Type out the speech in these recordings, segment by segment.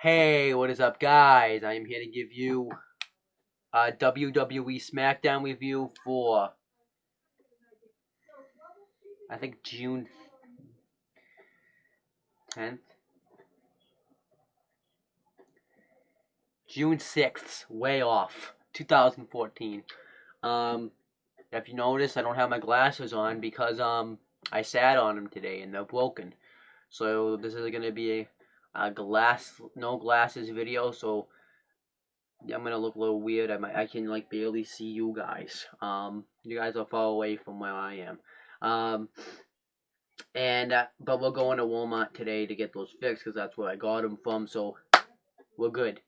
Hey, what is up, guys? I am here to give you a WWE Smackdown review for, I think, June 10th? June 6th, way off, 2014. If you notice, I don't have my glasses on because, I sat on them today and they're broken. So, this is going to be a no glasses video, so I'm gonna look a little weird. I can like barely see you guys. You guys are far away from where I am. Um, but we're going to Walmart today to get those fixed because that's where I got them from. So we're good.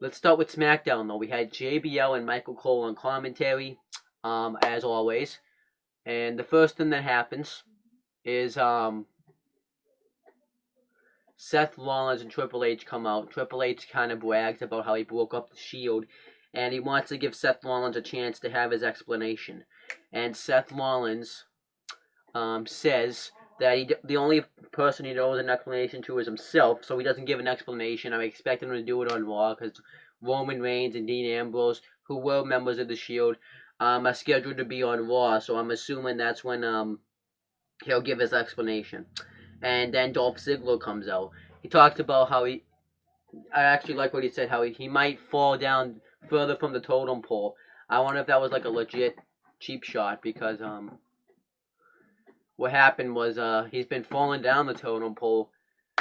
Let's start with SmackDown though. We had JBL and Michael Cole on commentary, as always. And the first thing that happens is Seth Rollins and Triple H come out. Triple H kind of brags about how he broke up the Shield, and he wants to give Seth Rollins a chance to have his explanation. And Seth Rollins says that the only person he knows an explanation to is himself, so he doesn't give an explanation. I'm expecting him to do it on Raw because Roman Reigns and Dean Ambrose, who were members of the Shield, are scheduled to be on Raw, so I'm assuming that's when he'll give his explanation. And then Dolph Ziggler comes out. He talked about how I actually like what he said, how he might fall down further from the totem pole. I wonder if that was like a legit cheap shot because what happened was he's been falling down the totem pole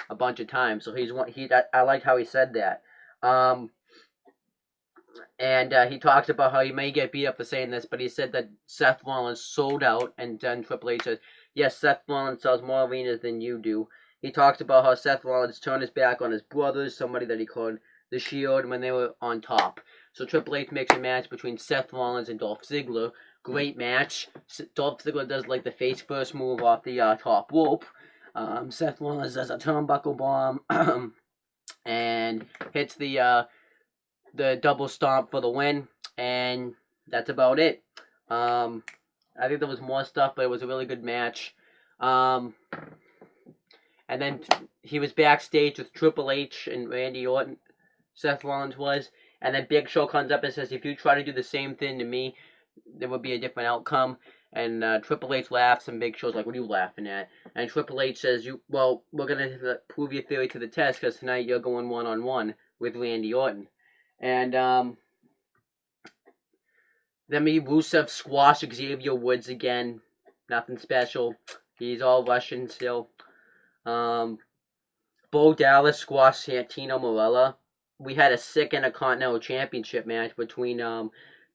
a bunch of times. So I like how he said that. And he talks about how he may get beat up for saying this, but he said that Seth Rollins sold out, and then Triple H says, yes, Seth Rollins sells more arenas than you do. He talks about how Seth Rollins turned his back on his brothers, somebody that he called the Shield, when they were on top. So Triple H makes a match between Seth Rollins and Dolph Ziggler. Great match. Dolph Ziggler does like the face first move off the top rope. Seth Rollins does a turnbuckle bomb and hits the double stomp for the win, and that's about it. I think there was more stuff, but it was a really good match. And then he was backstage with Triple H and Randy Orton, Seth Rollins was, and then Big Show comes up and says, if you try to do the same thing to me, there would be a different outcome. And Triple H laughs, and Big Show's like, what are you laughing at? And Triple H says, well, we're going to prove your theory to the test, because tonight you're going one-on-one with Randy Orton. And then Rusev squashed Xavier Woods again. Nothing special. He's all Russian still. Bo Dallas squashed Santino Marella. We had a sick Intercontinental Championship match between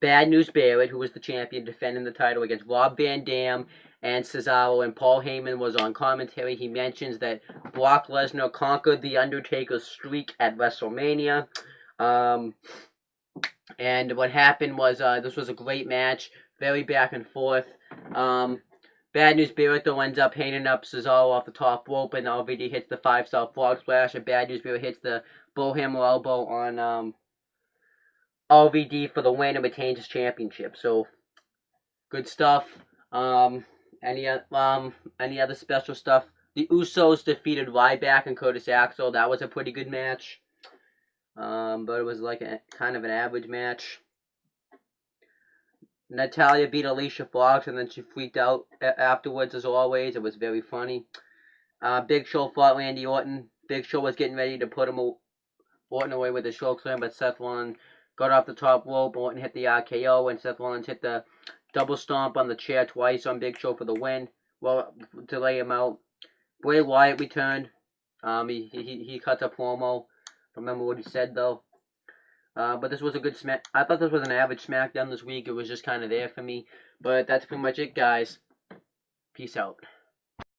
Bad News Barrett, who was the champion, defending the title against Rob Van Dam and Cesaro, and Paul Heyman was on commentary. He mentions that Brock Lesnar conquered The Undertaker's streak at WrestleMania. And what happened was this was a great match, very back and forth. Bad News Barrett though ends up hanging up Cesaro off the top rope, and LVD hits the 5-star frog splash, and Bad News Barrett hits the bullhammer elbow on LVD for the win and retains his championship. So good stuff. Any other special stuff? The Usos defeated Ryback and Curtis Axel. That was a pretty good match. But it was like kind of an average match. Natalya beat Alicia Fox, and then she freaked out afterwards, as always. It was very funny. Big Show fought Randy Orton. Big Show was getting ready to put Orton away with a chokeslam, but Seth Rollins got off the top rope. Orton hit the RKO, and Seth Rollins hit the double stomp on the chair twice on Big Show for the win. Well, to lay him out. Bray Wyatt returned. He cut a promo. Don't remember what he said though. But this was a good I thought this was an average SmackDown this week. It was just kind of there for me. But that's pretty much it, guys. Peace out.